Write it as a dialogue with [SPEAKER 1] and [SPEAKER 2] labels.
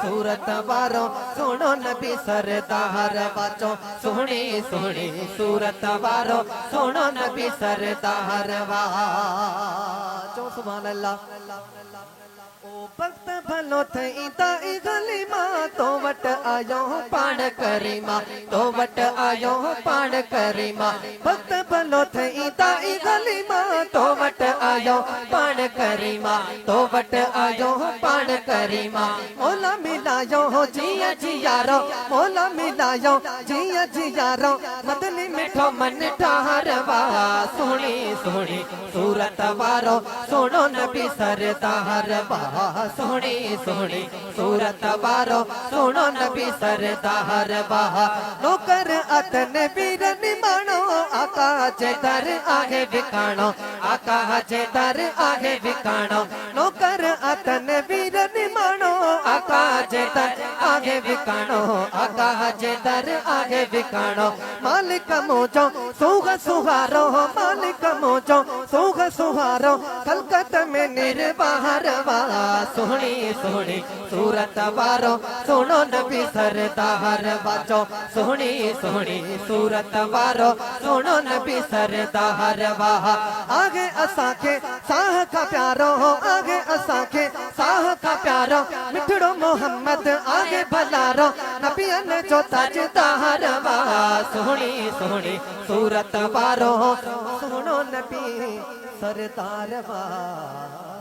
[SPEAKER 1] सूरत वारो सुनो नबी सरदार वाचो सोहनी सोहनी सूरत वारो सुनो नबी सरदार वाचो सुभान अल्लाह। ओ भक्त भलो थई ताई गली मां तो वट आयो पाण करीमा तो वट आयो पाण करीमा भक्त भलो थई ताई गली मां तो वट आयो पाण करीमा तो वट आयो पाण करीमा मोला मिलायो जिया जियारो मोला मिलायो जिया जियारो मदनी मिठो मन ठारवा सोहनी सोहनी सूरत वारो सुनो नबी सरदार वाह सोहनी सोहनी सूरत वारो सुनो नबी सरदार वाह नौकर अतन वीर निमाणो आका जे दर आगे विकाणो आका जे दर आगे विकाणो नौकर अतन वीर निमाणो आका जे दर आगे विकाणो आका जे दर आगे विकाणो मालिक मोजो सुख सुहारो मालिक मोजो सुख सुहारो कलकत में निर्बाहर वाला सोहनी सोहनी सूरत वारो सुनो नबी सरदार वाचो सोहनी सोहनी सूरत वारो सुनो नबी सरदार वाह आगे असांखे साह का प्यारो आगे असांखे साह का प्यारो मिठड़ो मोहम्मद आगे भलारो नबियन जो ताजदार वाह सोहनी सोहनी सूरत वारो सुनो नबी सरदार वाह।